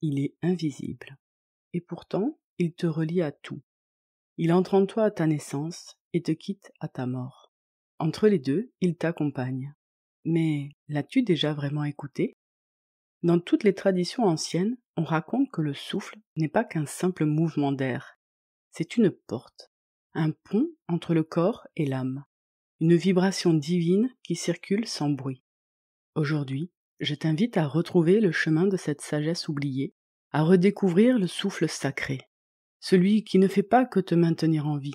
il est invisible. Et pourtant, il te relie à tout. Il entre en toi à ta naissance et te quitte à ta mort. Entre les deux, il t'accompagne. Mais l'as-tu déjà vraiment écouté ? Dans toutes les traditions anciennes, on raconte que le souffle n'est pas qu'un simple mouvement d'air. C'est une porte, un pont entre le corps et l'âme, une vibration divine qui circule sans bruit. Aujourd'hui, je t'invite à retrouver le chemin de cette sagesse oubliée, à redécouvrir le souffle sacré, celui qui ne fait pas que te maintenir en vie,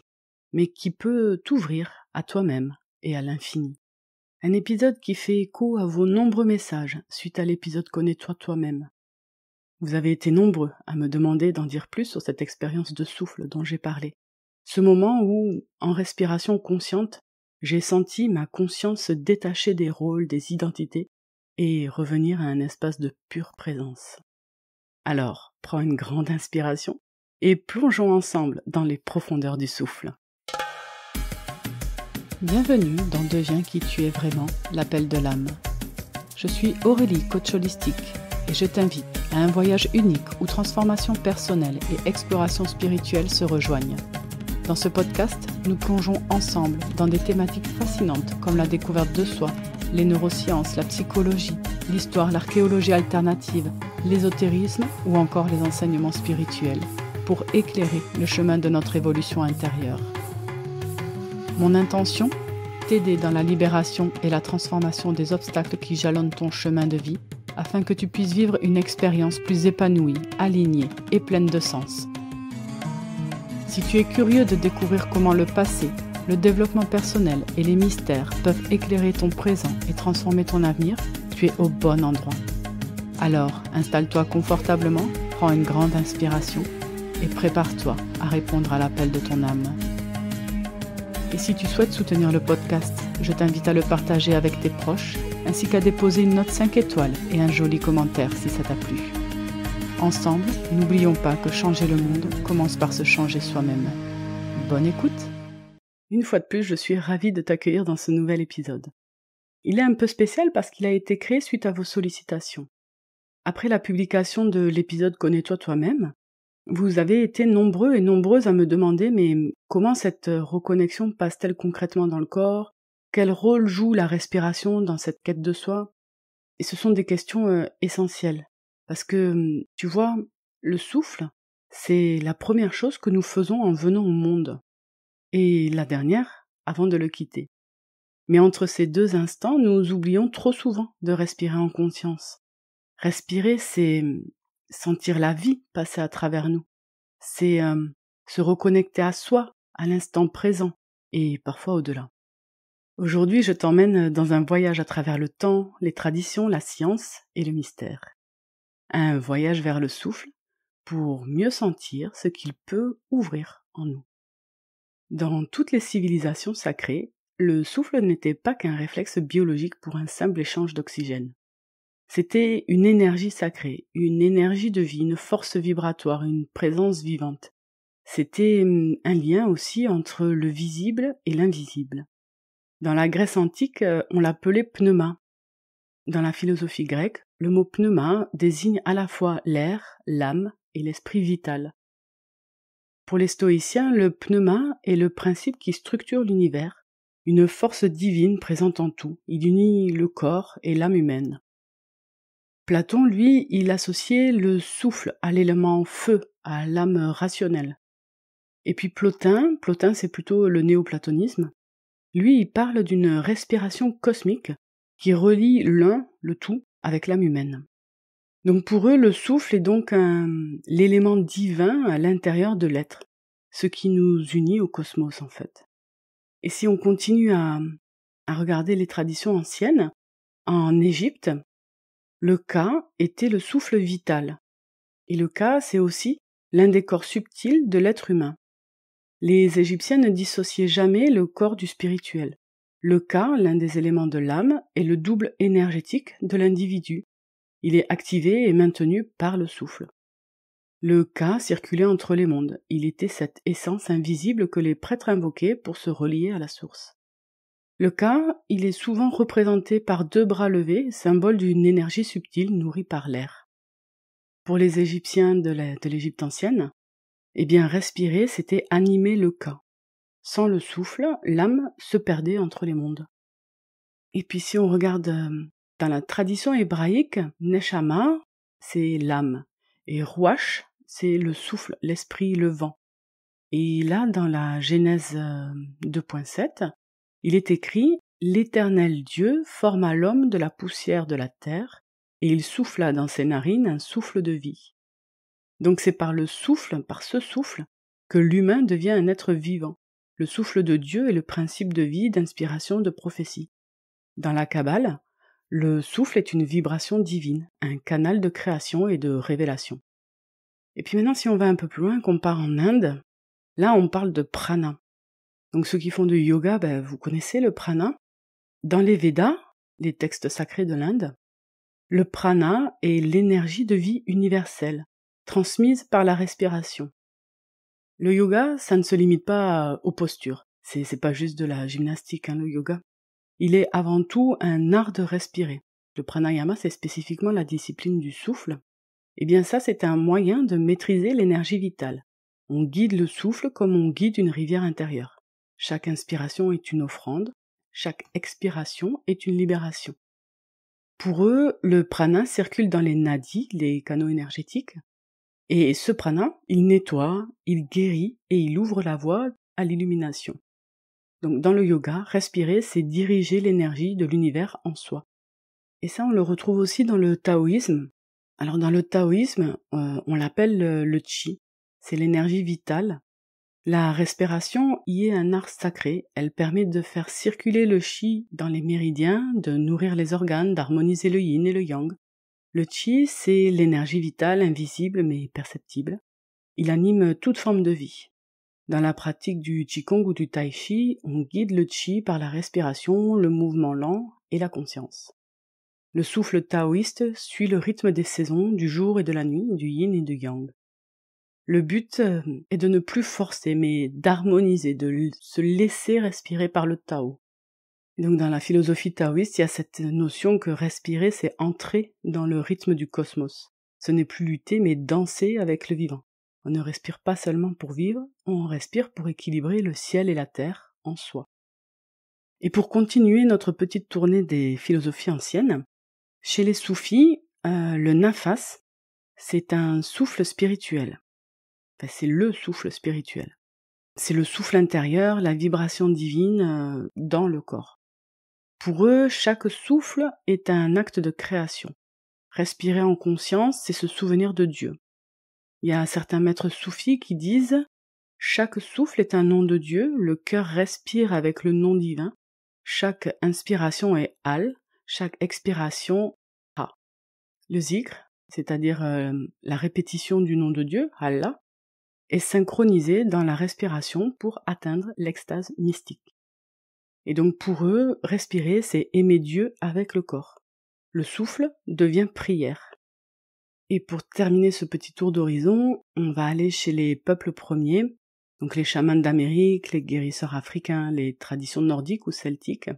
mais qui peut t'ouvrir à toi-même et à l'infini. Un épisode qui fait écho à vos nombreux messages suite à l'épisode Connais-toi toi-même. Vous avez été nombreux à me demander d'en dire plus sur cette expérience de souffle dont j'ai parlé. Ce moment où, en respiration consciente, j'ai senti ma conscience se détacher des rôles, des identités, et revenir à un espace de pure présence. Alors, prends une grande inspiration et plongeons ensemble dans les profondeurs du souffle. Bienvenue dans Deviens qui tu es vraiment, l'appel de l'âme. Je suis Aurélie, coach holistique, et je t'invite à un voyage unique où transformation personnelle et exploration spirituelle se rejoignent. Dans ce podcast, nous plongeons ensemble dans des thématiques fascinantes comme la découverte de soi, les neurosciences, la psychologie, l'histoire, l'archéologie alternative, l'ésotérisme ou encore les enseignements spirituels, pour éclairer le chemin de notre évolution intérieure. Mon intention ? T'aider dans la libération et la transformation des obstacles qui jalonnent ton chemin de vie, afin que tu puisses vivre une expérience plus épanouie, alignée et pleine de sens. Si tu es curieux de découvrir comment le passé, le développement personnel et les mystères peuvent éclairer ton présent et transformer ton avenir, tu es au bon endroit. Alors, installe-toi confortablement, prends une grande inspiration et prépare-toi à répondre à l'appel de ton âme. Et si tu souhaites soutenir le podcast, je t'invite à le partager avec tes proches, ainsi qu'à déposer une note 5 étoiles et un joli commentaire si ça t'a plu. Ensemble, n'oublions pas que changer le monde commence par se changer soi-même. Bonne écoute! Une fois de plus, je suis ravie de t'accueillir dans ce nouvel épisode. Il est un peu spécial parce qu'il a été créé suite à vos sollicitations. Après la publication de l'épisode Connais-toi toi-même, vous avez été nombreux et nombreuses à me demander mais comment cette reconnexion passe-t-elle concrètement dans le corps ? Quel rôle joue la respiration dans cette quête de soi ? Et ce sont des questions essentielles. Parce que, tu vois, le souffle, c'est la première chose que nous faisons en venant au monde. Et la dernière, avant de le quitter. Mais entre ces deux instants, nous oublions trop souvent de respirer en conscience. Respirer, c'est sentir la vie passer à travers nous. C'est se reconnecter à soi, à l'instant présent, et parfois au-delà. Aujourd'hui, je t'emmène dans un voyage à travers le temps, les traditions, la science et le mystère. Un voyage vers le souffle pour mieux sentir ce qu'il peut ouvrir en nous. Dans toutes les civilisations sacrées, le souffle n'était pas qu'un réflexe biologique pour un simple échange d'oxygène. C'était une énergie sacrée, une énergie de vie, une force vibratoire, une présence vivante. C'était un lien aussi entre le visible et l'invisible. Dans la Grèce antique, on l'appelait pneuma. Dans la philosophie grecque, le mot pneuma désigne à la fois l'air, l'âme et l'esprit vital. Pour les stoïciens, le pneuma est le principe qui structure l'univers, une force divine présente en tout. Il unit le corps et l'âme humaine. Platon, lui, il associait le souffle à l'élément feu, à l'âme rationnelle. Et puis Plotin, c'est plutôt le néoplatonisme, lui, il parle d'une respiration cosmique qui relie l'un, le tout, avec l'âme humaine. Donc pour eux, le souffle est donc l'élément divin à l'intérieur de l'être, ce qui nous unit au cosmos en fait. Et si on continue à regarder les traditions anciennes, en Égypte, le Ka était le souffle vital. Et le Ka, c'est aussi l'un des corps subtils de l'être humain. Les Égyptiens ne dissociaient jamais le corps du spirituel. Le Ka, l'un des éléments de l'âme, est le double énergétique de l'individu. Il est activé et maintenu par le souffle. Le Ka circulait entre les mondes. Il était cette essence invisible que les prêtres invoquaient pour se relier à la source. Le Ka, il est souvent représenté par 2 bras levés, symbole d'une énergie subtile nourrie par l'air. pour les Égyptiens de l'Égypte ancienne, eh bien respirer, c'était animer le ka. Sans le souffle, l'âme se perdait entre les mondes. Et puis si on regarde dans la tradition hébraïque, Neshama, c'est l'âme, et Ruach, c'est le souffle, l'esprit, le vent. Et là, dans la Genèse 2.7, il est écrit « L'Éternel Dieu forma l'homme de la poussière de la terre, et il souffla dans ses narines un souffle de vie. » Donc c'est par le souffle, par ce souffle, que l'humain devient un être vivant. Le souffle de Dieu est le principe de vie, d'inspiration, de prophétie. Dans la Kabbale, le souffle est une vibration divine, un canal de création et de révélation. Et puis maintenant, si on va un peu plus loin, qu'on part en Inde, là on parle de prana. Donc ceux qui font du yoga, vous connaissez le prana. Dans les Védas, les textes sacrés de l'Inde, le prana est l'énergie de vie universelle, transmise par la respiration. Le yoga, ça ne se limite pas aux postures. C'est pas juste de la gymnastique, le yoga. Il est avant tout un art de respirer. Le pranayama, c'est spécifiquement la discipline du souffle. Eh bien ça, c'est un moyen de maîtriser l'énergie vitale. On guide le souffle comme on guide une rivière intérieure. Chaque inspiration est une offrande, chaque expiration est une libération. Pour eux, le prana circule dans les nadis, les canaux énergétiques, et ce prana, il nettoie, il guérit et il ouvre la voie à l'illumination. Donc dans le yoga, respirer, c'est diriger l'énergie de l'univers en soi. Et ça, on le retrouve aussi dans le taoïsme. Alors dans le taoïsme, on l'appelle le chi. C'est l'énergie vitale. La respiration y est un art sacré. Elle permet de faire circuler le chi dans les méridiens, de nourrir les organes, d'harmoniser le yin et le yang. Le chi, c'est l'énergie vitale, invisible mais perceptible. Il anime toute forme de vie. Dans la pratique du qigong ou du tai chi, on guide le chi par la respiration, le mouvement lent et la conscience. Le souffle taoïste suit le rythme des saisons, du jour et de la nuit, du yin et du yang. Le but est de ne plus forcer, mais d'harmoniser, de se laisser respirer par le Tao. Et donc dans la philosophie taoïste, il y a cette notion que respirer, c'est entrer dans le rythme du cosmos. Ce n'est plus lutter, mais danser avec le vivant. On ne respire pas seulement pour vivre, on respire pour équilibrer le ciel et la terre en soi. Et pour continuer notre petite tournée des philosophies anciennes, chez les soufis, le nafas, c'est un souffle spirituel. C'est le souffle spirituel. C'est le souffle intérieur, la vibration divine dans le corps. Pour eux, chaque souffle est un acte de création. Respirer en conscience, c'est se souvenir de Dieu. Il y a certains maîtres soufis qui disent « Chaque souffle est un nom de Dieu, le cœur respire avec le nom divin, chaque inspiration est Al, chaque expiration Ha ». Le zikr, c'est-à-dire la répétition du nom de Dieu, Allah, est synchronisé dans la respiration pour atteindre l'extase mystique. Et donc pour eux, respirer, c'est aimer Dieu avec le corps. Le souffle devient prière. Et pour terminer ce petit tour d'horizon, on va aller chez les peuples premiers, donc les chamans d'Amérique, les guérisseurs africains, les traditions nordiques ou celtiques.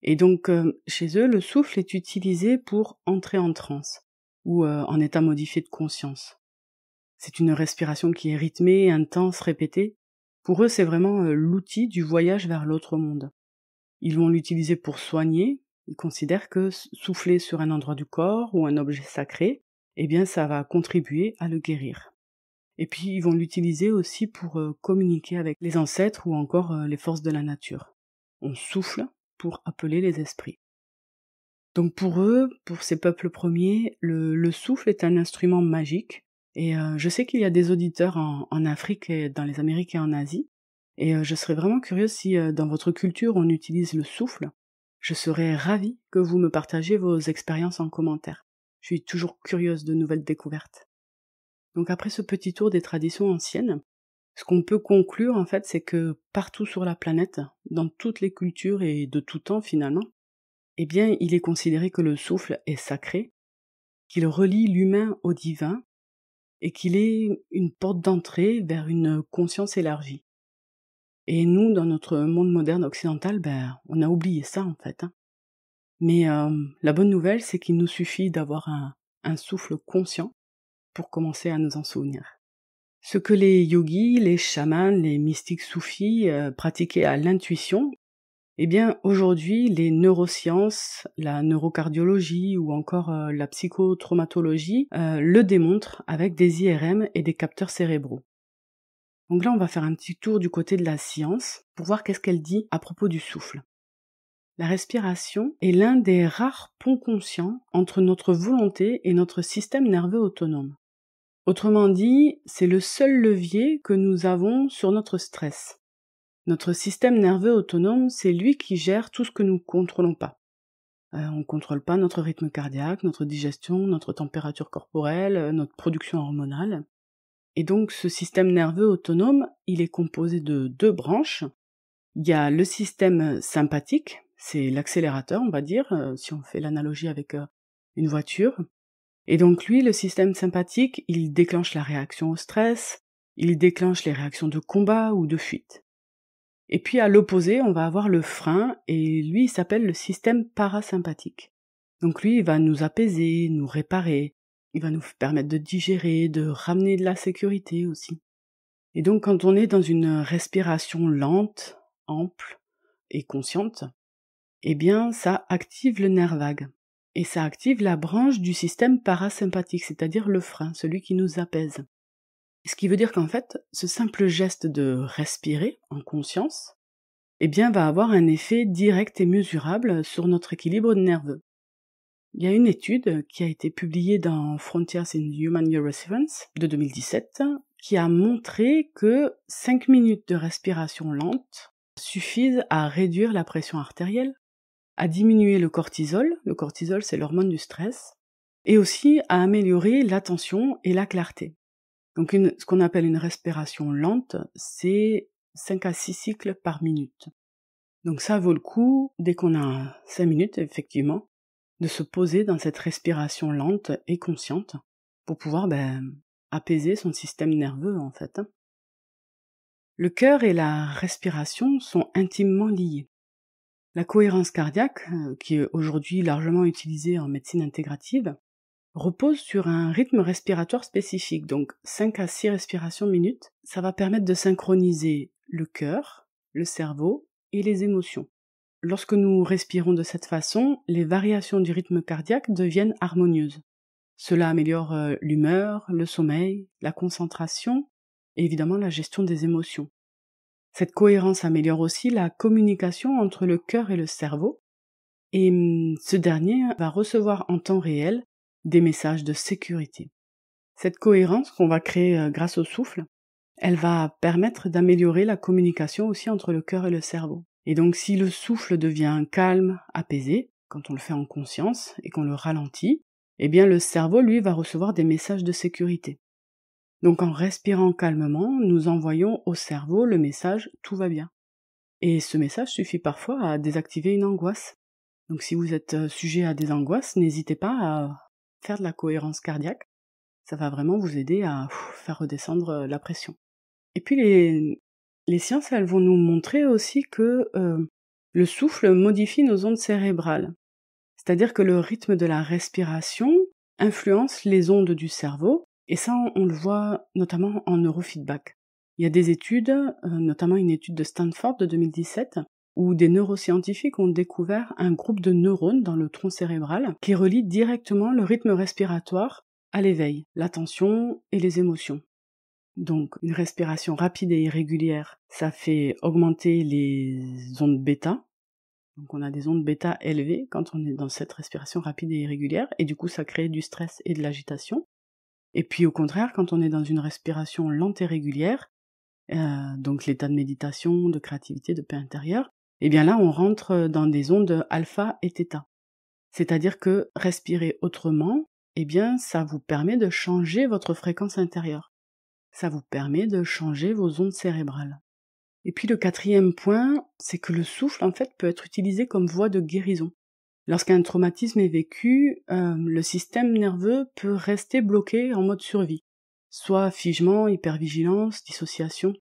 Et donc chez eux, le souffle est utilisé pour entrer en transe, ou en état modifié de conscience. C'est une respiration qui est rythmée, intense, répétée. Pour eux, c'est vraiment l'outil du voyage vers l'autre monde. Ils vont l'utiliser pour soigner. Ils considèrent que souffler sur un endroit du corps ou un objet sacré, eh bien, ça va contribuer à le guérir. Et puis, ils vont l'utiliser aussi pour communiquer avec les ancêtres ou encore les forces de la nature. On souffle pour appeler les esprits. Donc pour eux, pour ces peuples premiers, le souffle est un instrument magique. Et je sais qu'il y a des auditeurs en Afrique, et dans les Amériques et en Asie, et je serais vraiment curieuse si dans votre culture on utilise le souffle. Je serais ravie que vous me partagiez vos expériences en commentaire. Je suis toujours curieuse de nouvelles découvertes. Donc après ce petit tour des traditions anciennes, ce qu'on peut conclure en fait, c'est que partout sur la planète, dans toutes les cultures et de tout temps finalement, eh bien il est considéré que le souffle est sacré, qu'il relie l'humain au divin, et qu'il est une porte d'entrée vers une conscience élargie. Et nous, dans notre monde moderne occidental, on a oublié ça en fait. Mais la bonne nouvelle, c'est qu'il nous suffit d'avoir un souffle conscient, pour commencer à nous en souvenir. Ce que les yogis, les chamans, les mystiques soufis pratiquaient à l'intuition, eh bien aujourd'hui les neurosciences, la neurocardiologie ou encore la psychotraumatologie le démontrent avec des IRM et des capteurs cérébraux. Donc là on va faire un petit tour du côté de la science pour voir qu'est-ce qu'elle dit à propos du souffle. La respiration est l'un des rares ponts conscients entre notre volonté et notre système nerveux autonome. Autrement dit, c'est le seul levier que nous avons sur notre stress. Notre système nerveux autonome, c'est lui qui gère tout ce que nous ne contrôlons pas. On ne contrôle pas notre rythme cardiaque, notre digestion, notre température corporelle, notre production hormonale. Et donc ce système nerveux autonome, il est composé de 2 branches. Il y a le système sympathique, c'est l'accélérateur, on va dire, si on fait l'analogie avec une voiture. Et donc lui, le système sympathique, il déclenche la réaction au stress, il déclenche les réactions de combat ou de fuite. Et puis à l'opposé, on va avoir le frein, et lui, il s'appelle le système parasympathique. Donc lui, il va nous apaiser, nous réparer, il va nous permettre de digérer, de ramener de la sécurité aussi. Et donc quand on est dans une respiration lente, ample et consciente, eh bien ça active le nerf vague. Et ça active la branche du système parasympathique, c'est-à-dire le frein, celui qui nous apaise. Ce qui veut dire qu'en fait, ce simple geste de respirer en conscience, eh bien, va avoir un effet direct et mesurable sur notre équilibre nerveux. Il y a une étude qui a été publiée dans Frontiers in Human Neuroscience de 2017 qui a montré que 5 minutes de respiration lente suffisent à réduire la pression artérielle, à diminuer le cortisol c'est l'hormone du stress, et aussi à améliorer l'attention et la clarté. Donc ce qu'on appelle une respiration lente, c'est 5 à 6 cycles par minute. Donc ça vaut le coup, dès qu'on a 5 minutes, effectivement, de se poser dans cette respiration lente et consciente pour pouvoir apaiser son système nerveux en fait. Le cœur et la respiration sont intimement liés. La cohérence cardiaque, qui est aujourd'hui largement utilisée en médecine intégrative, repose sur un rythme respiratoire spécifique, donc 5 à 6 respirations minutes. Ça va permettre de synchroniser le cœur, le cerveau et les émotions. Lorsque nous respirons de cette façon, les variations du rythme cardiaque deviennent harmonieuses. Cela améliore l'humeur, le sommeil, la concentration et évidemment la gestion des émotions. Cette cohérence améliore aussi la communication entre le cœur et le cerveau, et ce dernier va recevoir en temps réel des messages de sécurité. Cette cohérence qu'on va créer grâce au souffle, elle va permettre d'améliorer la communication aussi entre le cœur et le cerveau. Et donc si le souffle devient calme, apaisé, quand on le fait en conscience et qu'on le ralentit, eh bien le cerveau, lui, va recevoir des messages de sécurité. Donc en respirant calmement, nous envoyons au cerveau le message « tout va bien ». Et ce message suffit parfois à désactiver une angoisse. Donc si vous êtes sujet à des angoisses, n'hésitez pas à faire de la cohérence cardiaque. Ça va vraiment vous aider à faire redescendre la pression. Et puis les sciences, elles vont nous montrer aussi que le souffle modifie nos ondes cérébrales. C'est-à-dire que le rythme de la respiration influence les ondes du cerveau, et ça on le voit notamment en neurofeedback. Il y a des études, notamment une étude de Stanford de 2017, où des neuroscientifiques ont découvert un groupe de neurones dans le tronc cérébral qui relie directement le rythme respiratoire à l'éveil, l'attention et les émotions. Donc une respiration rapide et irrégulière, ça fait augmenter les ondes bêta. Donc on a des ondes bêta élevées quand on est dans cette respiration rapide et irrégulière, et du coup ça crée du stress et de l'agitation. Et puis au contraire, quand on est dans une respiration lente et régulière, donc l'état de méditation, de créativité, de paix intérieure, et bien là on rentre dans des ondes alpha et θ. C'est-à-dire que respirer autrement, eh bien ça vous permet de changer votre fréquence intérieure. Ça vous permet de changer vos ondes cérébrales. Et puis le 4e point, c'est que le souffle en fait peut être utilisé comme voie de guérison. Lorsqu'un traumatisme est vécu, le système nerveux peut rester bloqué en mode survie, soit figement, hypervigilance, dissociation.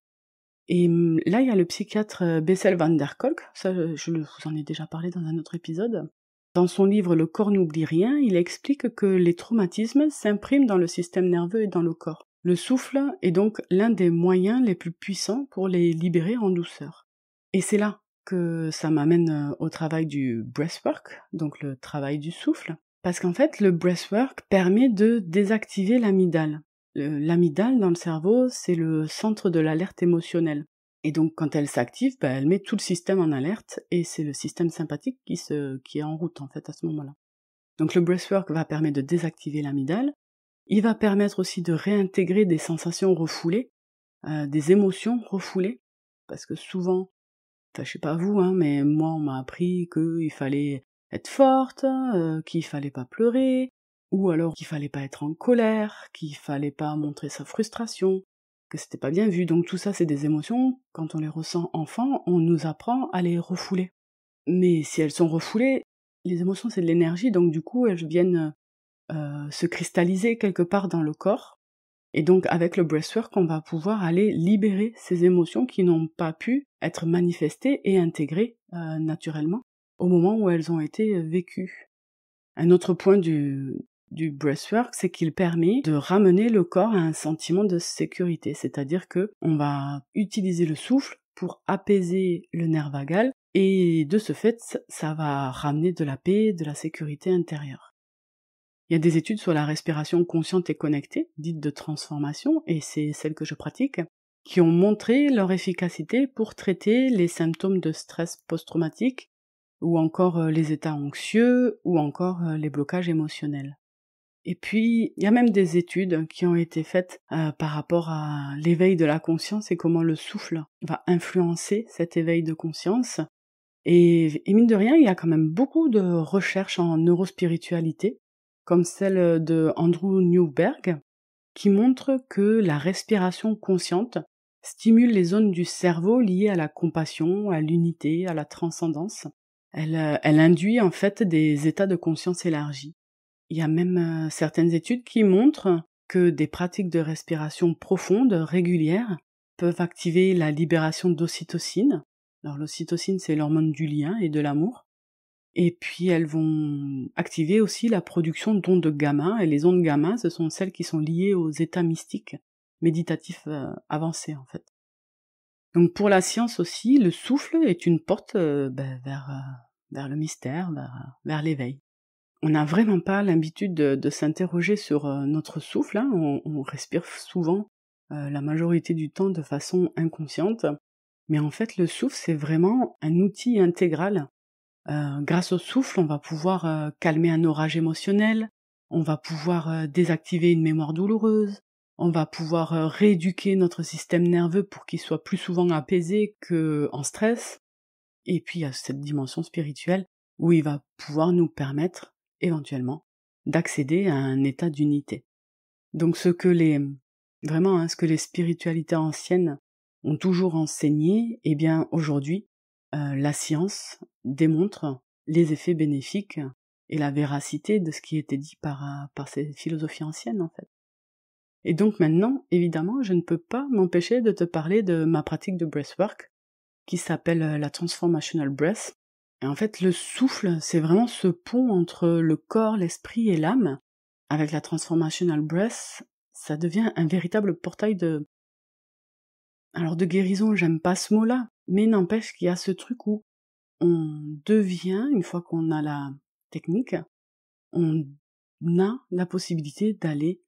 Et là, il y a le psychiatre Bessel van der Kolk, ça je vous en ai déjà parlé dans un autre épisode, Dans son livre Le corps n'oublie rien, il explique que les traumatismes s'impriment dans le système nerveux et dans le corps. Le souffle est donc l'un des moyens les plus puissants pour les libérer en douceur. Et c'est là que ça m'amène au travail du breathwork, donc le travail du souffle. Parce qu'en fait, le breathwork permet de désactiver l'amygdale. L'amygdale dans le cerveau, c'est le centre de l'alerte émotionnelle. Et donc, quand elle s'active, elle met tout le système en alerte, et c'est le système sympathique qui est en route, en fait, à ce moment-là. Donc, le breathwork va permettre de désactiver l'amygdale. Il va permettre aussi de réintégrer des sensations refoulées, des émotions refoulées, parce que souvent, enfin, je sais pas vous, mais moi, on m'a appris qu'il fallait être forte, qu'il fallait pas pleurer, ou alors qu'il fallait pas être en colère, qu'il fallait pas montrer sa frustration, que c'était pas bien vu. Donc tout ça, c'est des émotions, quand on les ressent enfant, on nous apprend à les refouler. Mais si elles sont refoulées, les émotions, c'est de l'énergie, donc du coup, elles viennent se cristalliser quelque part dans le corps. Et donc, avec le breathwork, on va pouvoir aller libérer ces émotions qui n'ont pas pu être manifestées et intégrées naturellement au moment où elles ont été vécues. Un autre point du breathwork, c'est qu'il permet de ramener le corps à un sentiment de sécurité, c'est-à-dire que on va utiliser le souffle pour apaiser le nerf vagal, et de ce fait, ça va ramener de la paix, de la sécurité intérieure. Il y a des études sur la respiration consciente et connectée, dite de transformation, et c'est celle que je pratique, qui ont montré leur efficacité pour traiter les symptômes de stress post-traumatique, ou encore les états anxieux, ou encore les blocages émotionnels. Et puis, il y a même des études qui ont été faites par rapport à l'éveil de la conscience et comment le souffle va influencer cet éveil de conscience. Et mine de rien, il y a quand même beaucoup de recherches en neurospiritualité, comme celle de Andrew Newberg, qui montre que la respiration consciente stimule les zones du cerveau liées à la compassion, à l'unité, à la transcendance. Elle induit en fait des états de conscience élargis. Il y a même certaines études qui montrent que des pratiques de respiration profonde, régulières, peuvent activer la libération d'ocytocine. Alors l'ocytocine, c'est l'hormone du lien et de l'amour. Et puis elles vont activer aussi la production d'ondes gamma, et les ondes gamma, ce sont celles qui sont liées aux états mystiques, méditatifs avancés en fait. Donc pour la science aussi, le souffle est une porte vers le mystère, vers l'éveil. On n'a vraiment pas l'habitude de s'interroger sur notre souffle, on respire souvent la majorité du temps de façon inconsciente, mais en fait le souffle c'est vraiment un outil intégral. Grâce au souffle, on va pouvoir calmer un orage émotionnel, on va pouvoir désactiver une mémoire douloureuse, on va pouvoir rééduquer notre système nerveux pour qu'il soit plus souvent apaisé qu'en stress, et puis il y a cette dimension spirituelle où il va pouvoir nous permettre, éventuellement, d'accéder à un état d'unité. Donc ce que les spiritualités anciennes ont toujours enseigné, eh bien aujourd'hui, la science démontre les effets bénéfiques et la véracité de ce qui était dit par ces philosophies anciennes, en fait. Et donc maintenant, évidemment, je ne peux pas m'empêcher de te parler de ma pratique de breathwork, qui s'appelle la Transformational Breath. Et en fait, le souffle, c'est vraiment ce pont entre le corps, l'esprit et l'âme. Avec la Transformational Breath, ça devient un véritable portail de guérison, j'aime pas ce mot-là, mais n'empêche qu'il y a ce truc où on devient, une fois qu'on a la technique, on a la possibilité d'aller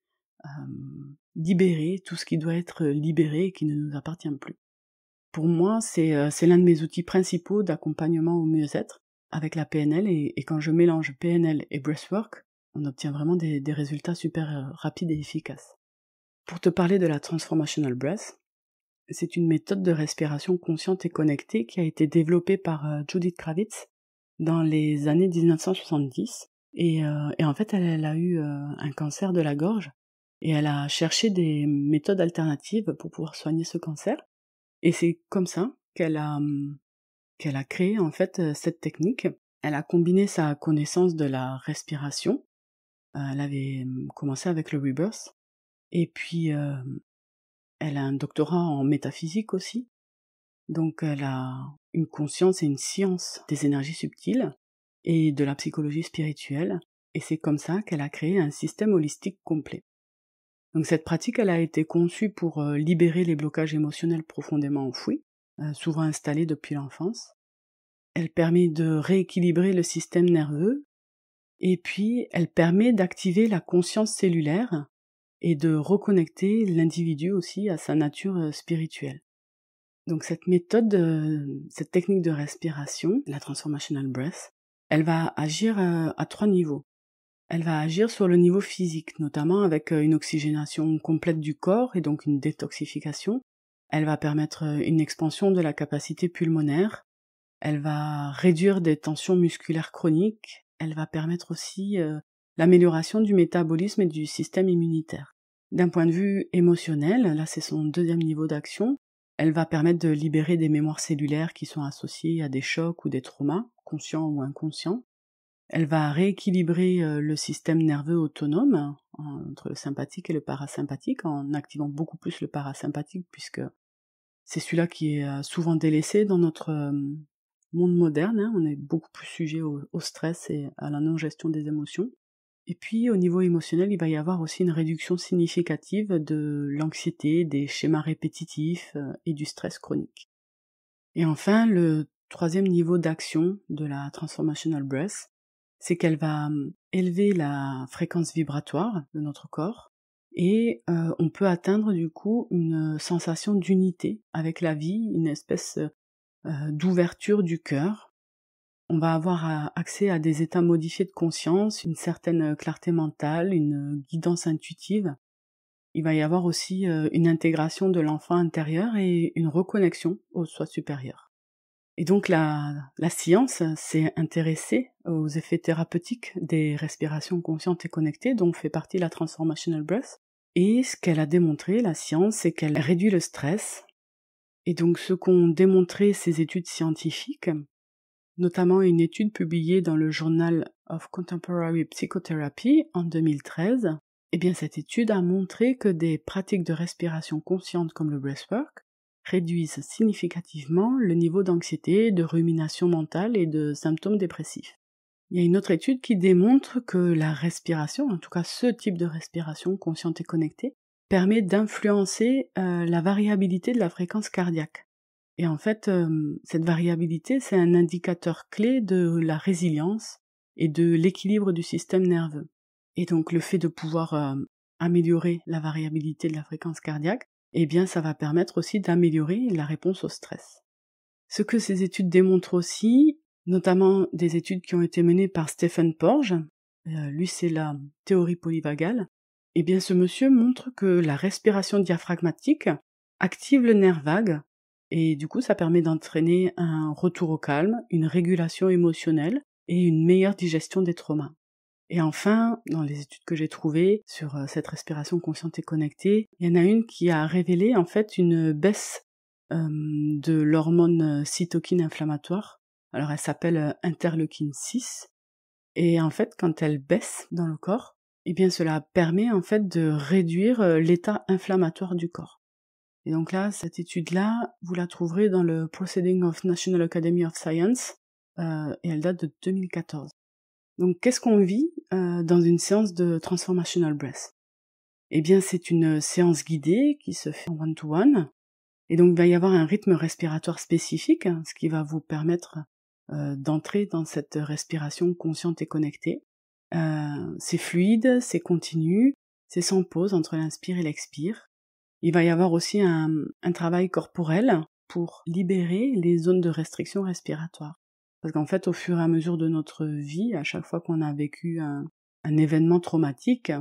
libérer tout ce qui doit être libéré et qui ne nous appartient plus. Pour moi, c'est l'un de mes outils principaux d'accompagnement au mieux-être avec la PNL, et quand je mélange PNL et breathwork, on obtient vraiment des résultats super rapides et efficaces. Pour te parler de la Transformational Breath, c'est une méthode de respiration consciente et connectée qui a été développée par Judith Kravitz dans les années 1970. Et en fait, elle a eu un cancer de la gorge, et elle a cherché des méthodes alternatives pour pouvoir soigner ce cancer. Et c'est comme ça qu'elle a créé en fait cette technique. Elle a combiné sa connaissance de la respiration. Elle avait commencé avec le Rebirth. Et puis elle a un doctorat en métaphysique aussi. Donc elle a une conscience et une science des énergies subtiles. et de la psychologie spirituelle, et c'est comme ça qu'elle a créé un système holistique complet. Donc cette pratique, elle a été conçue pour libérer les blocages émotionnels profondément enfouis, souvent installés depuis l'enfance. Elle permet de rééquilibrer le système nerveux, et puis elle permet d'activer la conscience cellulaire et de reconnecter l'individu aussi à sa nature spirituelle. Donc cette méthode, cette technique de respiration, la Transformational Breath, elle va agir à 3 niveaux. Elle va agir sur le niveau physique, notamment avec une oxygénation complète du corps et donc une détoxification. Elle va permettre une expansion de la capacité pulmonaire. Elle va réduire des tensions musculaires chroniques. Elle va permettre aussi l'amélioration du métabolisme et du système immunitaire. D'un point de vue émotionnel, là c'est son deuxième niveau d'action, elle va permettre de libérer des mémoires cellulaires qui sont associées à des chocs ou des traumas, conscients ou inconscients. Elle va rééquilibrer le système nerveux autonome entre le sympathique et le parasympathique en activant beaucoup plus le parasympathique puisque c'est celui-là qui est souvent délaissé dans notre monde moderne. On est beaucoup plus sujet au stress et à la non-gestion des émotions. Et puis au niveau émotionnel, il va y avoir aussi une réduction significative de l'anxiété, des schémas répétitifs et du stress chronique. Et enfin, le troisième niveau d'action de la Transformational Breath, c'est qu'elle va élever la fréquence vibratoire de notre corps et on peut atteindre du coup une sensation d'unité avec la vie, une espèce d'ouverture du cœur. On va avoir accès à des états modifiés de conscience, une certaine clarté mentale, une guidance intuitive. Il va y avoir aussi une intégration de l'enfant intérieur et une reconnexion au soi supérieur. Et donc la science s'est intéressée aux effets thérapeutiques des respirations conscientes et connectées, dont fait partie la Transformational Breath. Et ce qu'elle a démontré, la science, c'est qu'elle réduit le stress. Et donc ce qu'ont démontré ces études scientifiques, notamment une étude publiée dans le Journal of Contemporary Psychotherapy en 2013, eh bien cette étude a montré que des pratiques de respiration consciente comme le breathwork réduisent significativement le niveau d'anxiété, de rumination mentale et de symptômes dépressifs. Il y a une autre étude qui démontre que la respiration, en tout cas ce type de respiration consciente et connectée, permet d'influencer la variabilité de la fréquence cardiaque. Et en fait, cette variabilité, c'est un indicateur clé de la résilience et de l'équilibre du système nerveux. Et donc le fait de pouvoir améliorer la variabilité de la fréquence cardiaque, eh bien ça va permettre aussi d'améliorer la réponse au stress. Ce que ces études démontrent aussi, notamment des études qui ont été menées par Stephen Porges, lui c'est la théorie polyvagale, eh bien ce monsieur montre que la respiration diaphragmatique active le nerf vague, et du coup ça permet d'entraîner un retour au calme, une régulation émotionnelle et une meilleure digestion des traumas. Et enfin, dans les études que j'ai trouvées sur cette respiration consciente et connectée, il y en a une qui a révélé en fait une baisse de l'hormone cytokine inflammatoire. Alors elle s'appelle interleukine 6. Et en fait, quand elle baisse dans le corps, eh bien cela permet en fait de réduire l'état inflammatoire du corps. Et donc là, cette étude-là, vous la trouverez dans le Proceedings of National Academy of Science, et elle date de 2014. Donc qu'est-ce qu'on vit dans une séance de Transformational Breath? Eh bien c'est une séance guidée qui se fait en one-to-one, et donc il va y avoir un rythme respiratoire spécifique, ce qui va vous permettre d'entrer dans cette respiration consciente et connectée. C'est fluide, c'est continu, c'est sans pause entre l'inspire et l'expire. Il va y avoir aussi un travail corporel pour libérer les zones de restriction respiratoire. Parce qu'en fait, au fur et à mesure de notre vie, à chaque fois qu'on a vécu un événement traumatique,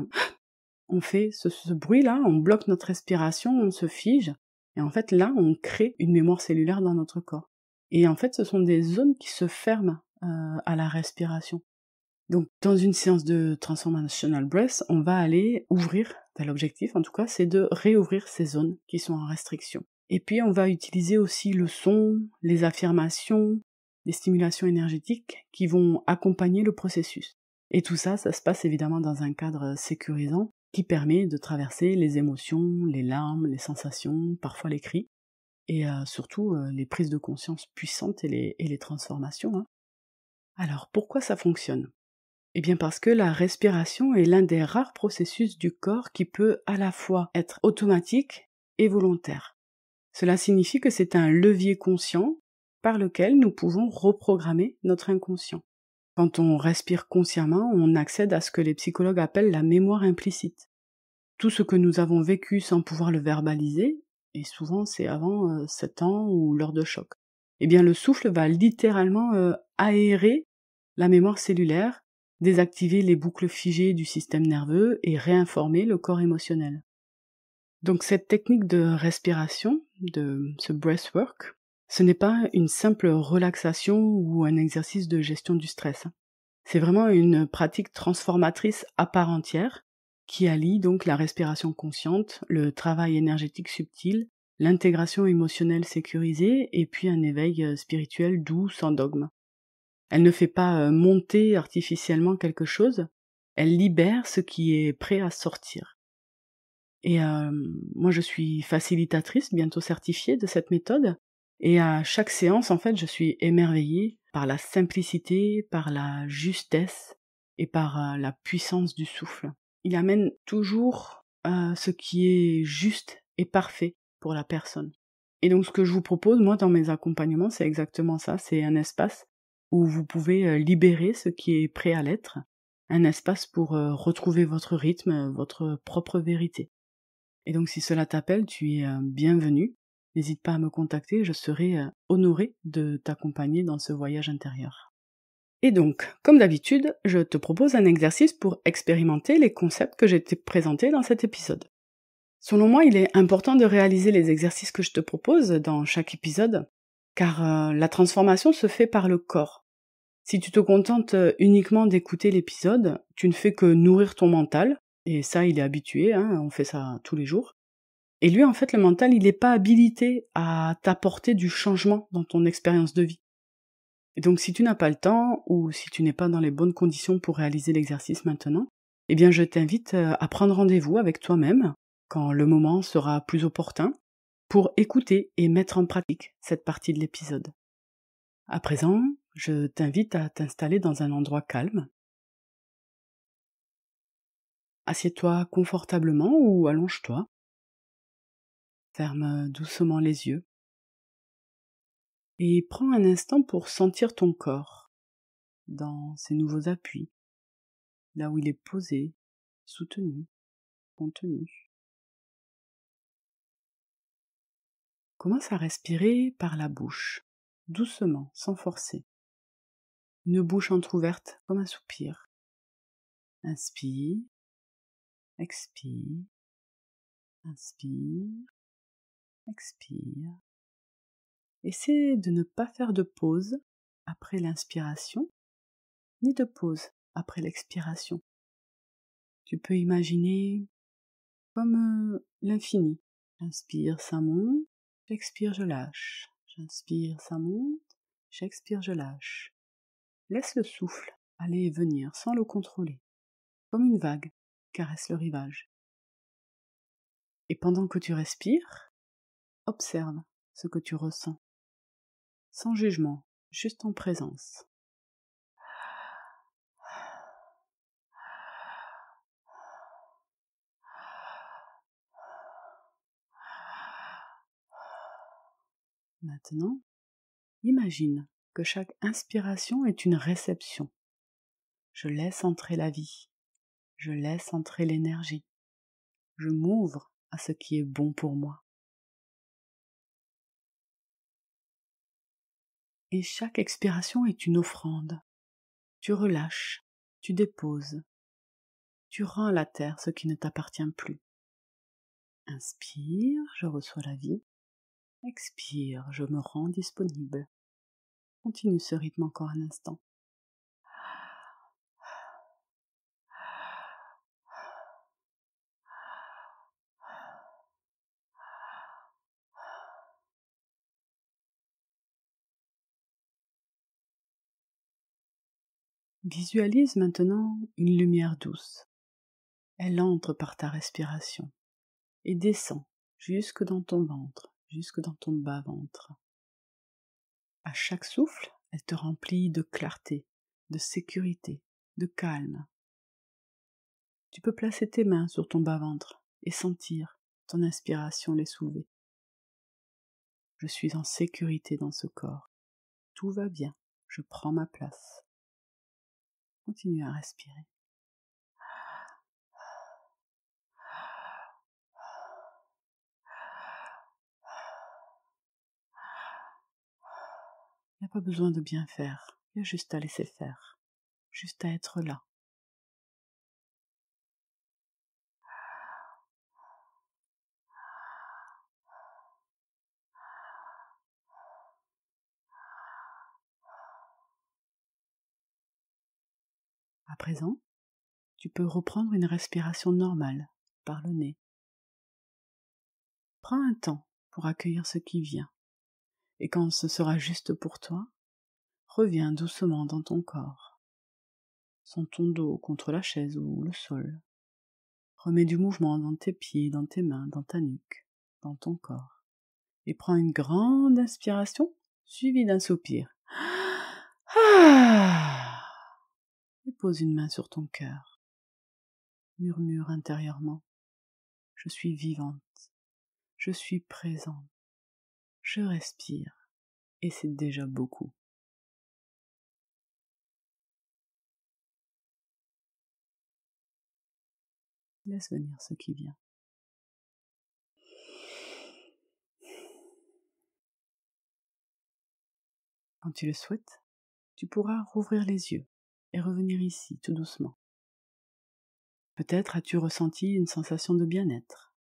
on fait ce bruit-là, on bloque notre respiration, on se fige, et en fait là, on crée une mémoire cellulaire dans notre corps. Et en fait, ce sont des zones qui se ferment à la respiration. Donc, dans une séance de Transformational Breath, on va aller ouvrir, l'objectif en tout cas, c'est de réouvrir ces zones qui sont en restriction. Et puis, on va utiliser aussi le son, les affirmations, les stimulations énergétiques qui vont accompagner le processus. Et tout ça, ça se passe évidemment dans un cadre sécurisant qui permet de traverser les émotions, les larmes, les sensations, parfois les cris, et surtout les prises de conscience puissantes et les transformations. Alors pourquoi ça fonctionne? Eh bien parce que la respiration est l'un des rares processus du corps qui peut à la fois être automatique et volontaire. Cela signifie que c'est un levier conscient par lequel nous pouvons reprogrammer notre inconscient. Quand on respire consciemment, on accède à ce que les psychologues appellent la mémoire implicite. Tout ce que nous avons vécu sans pouvoir le verbaliser, et souvent c'est avant 7 ans ou lors de choc. Eh bien le souffle va littéralement aérer la mémoire cellulaire, désactiver les boucles figées du système nerveux et réinformer le corps émotionnel. Donc cette technique de respiration, de ce breathwork, ce n'est pas une simple relaxation ou un exercice de gestion du stress. C'est vraiment une pratique transformatrice à part entière qui allie donc la respiration consciente, le travail énergétique subtil, l'intégration émotionnelle sécurisée et puis un éveil spirituel doux sans dogme. Elle ne fait pas monter artificiellement quelque chose, elle libère ce qui est prêt à sortir. Et moi je suis facilitatrice, bientôt certifiée de cette méthode, et à chaque séance en fait je suis émerveillée par la simplicité, par la justesse et par la puissance du souffle. Il amène toujours ce qui est juste et parfait pour la personne. Et donc ce que je vous propose moi dans mes accompagnements, c'est exactement ça, c'est un espace où vous pouvez libérer ce qui est prêt à l'être, un espace pour retrouver votre rythme, votre propre vérité. Et donc si cela t'appelle, tu es bienvenue. N'hésite pas à me contacter, je serai honorée de t'accompagner dans ce voyage intérieur. Et donc, comme d'habitude, je te propose un exercice pour expérimenter les concepts que j'ai présentés dans cet épisode. Selon moi, il est important de réaliser les exercices que je te propose dans chaque épisode, car la transformation se fait par le corps. Si tu te contentes uniquement d'écouter l'épisode, tu ne fais que nourrir ton mental, et ça, il est habitué, on fait ça tous les jours. Et lui, en fait, le mental, il n'est pas habilité à t'apporter du changement dans ton expérience de vie. Et donc, si tu n'as pas le temps, ou si tu n'es pas dans les bonnes conditions pour réaliser l'exercice maintenant, eh bien, je t'invite à prendre rendez-vous avec toi-même, quand le moment sera plus opportun, pour écouter et mettre en pratique cette partie de l'épisode. À présent, je t'invite à t'installer dans un endroit calme. Assieds-toi confortablement ou allonge-toi. Ferme doucement les yeux. Et prends un instant pour sentir ton corps dans ses nouveaux appuis, là où il est posé, soutenu, contenu. Commence à respirer par la bouche, doucement, sans forcer. Une bouche entrouverte comme un soupir. Inspire, expire, inspire, expire. Essaie de ne pas faire de pause après l'inspiration, ni de pause après l'expiration. Tu peux imaginer comme l'infini. J'inspire, ça monte, j'expire, je lâche. J'inspire, ça monte, j'expire, je lâche. Laisse le souffle aller et venir sans le contrôler, comme une vague caresse le rivage. Et pendant que tu respires, observe ce que tu ressens, sans jugement, juste en présence. Maintenant, imagine que chaque inspiration est une réception. Je laisse entrer la vie, je laisse entrer l'énergie, je m'ouvre à ce qui est bon pour moi. Et chaque expiration est une offrande. Tu relâches, tu déposes, tu rends à la terre ce qui ne t'appartient plus. Inspire, je reçois la vie. Expire, je me rends disponible. Continue ce rythme encore un instant. Visualise maintenant une lumière douce. Elle entre par ta respiration et descend jusque dans ton ventre, jusque dans ton bas-ventre. À chaque souffle, elle te remplit de clarté, de sécurité, de calme. Tu peux placer tes mains sur ton bas-ventre et sentir ton inspiration les soulever. Je suis en sécurité dans ce corps. Tout va bien, je prends ma place. Continue à respirer. Il n'y a pas besoin de bien faire, il y a juste à laisser faire, juste à être là. À présent, tu peux reprendre une respiration normale par le nez. Prends un temps pour accueillir ce qui vient, et quand ce sera juste pour toi, reviens doucement dans ton corps. Sens ton dos contre la chaise ou le sol. Remets du mouvement dans tes pieds, dans tes mains, dans ta nuque, dans ton corps. Et prends une grande inspiration, suivie d'un soupir. Et pose une main sur ton cœur. Murmure intérieurement. Je suis vivante. Je suis présente. Je respire. Et c'est déjà beaucoup. Laisse venir ce qui vient. Quand tu le souhaites, tu pourras rouvrir les yeux et revenir ici tout doucement. Peut-être as-tu ressenti une sensation de bien-être.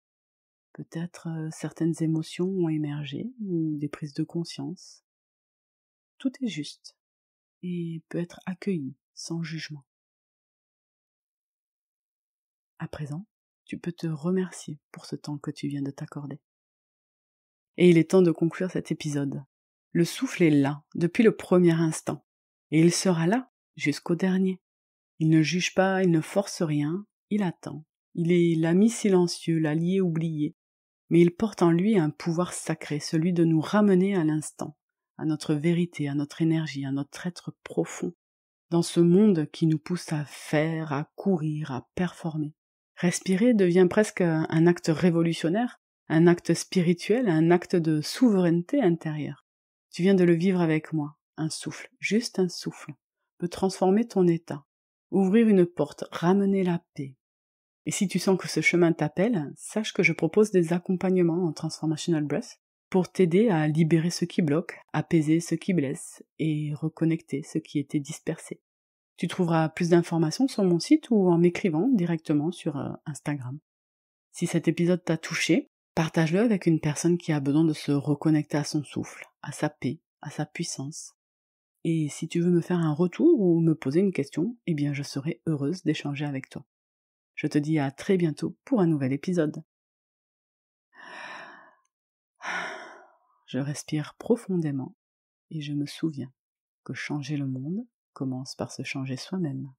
Peut-être certaines émotions ont émergé ou des prises de conscience. Tout est juste et peut être accueilli sans jugement. À présent, tu peux te remercier pour ce temps que tu viens de t'accorder. Et il est temps de conclure cet épisode. Le souffle est là depuis le premier instant et il sera là jusqu'au dernier. Il ne juge pas, il ne force rien, il attend. Il est l'ami silencieux, l'allié oublié, mais il porte en lui un pouvoir sacré, celui de nous ramener à l'instant, à notre vérité, à notre énergie, à notre être profond, dans ce monde qui nous pousse à faire, à courir, à performer. Respirer devient presque un acte révolutionnaire, un acte spirituel, un acte de souveraineté intérieure. Tu viens de le vivre avec moi. Un souffle, juste un souffle, peut transformer ton état, ouvrir une porte, ramener la paix. Et si tu sens que ce chemin t'appelle, sache que je propose des accompagnements en Transformational Breath pour t'aider à libérer ce qui bloque, apaiser ce qui blesse et reconnecter ce qui était dispersé. Tu trouveras plus d'informations sur mon site ou en m'écrivant directement sur Instagram. Si cet épisode t'a touché, partage-le avec une personne qui a besoin de se reconnecter à son souffle, à sa paix, à sa puissance. Et si tu veux me faire un retour ou me poser une question, eh bien je serai heureuse d'échanger avec toi. Je te dis à très bientôt pour un nouvel épisode. Je respire profondément et je me souviens que changer le monde commence par se changer soi-même.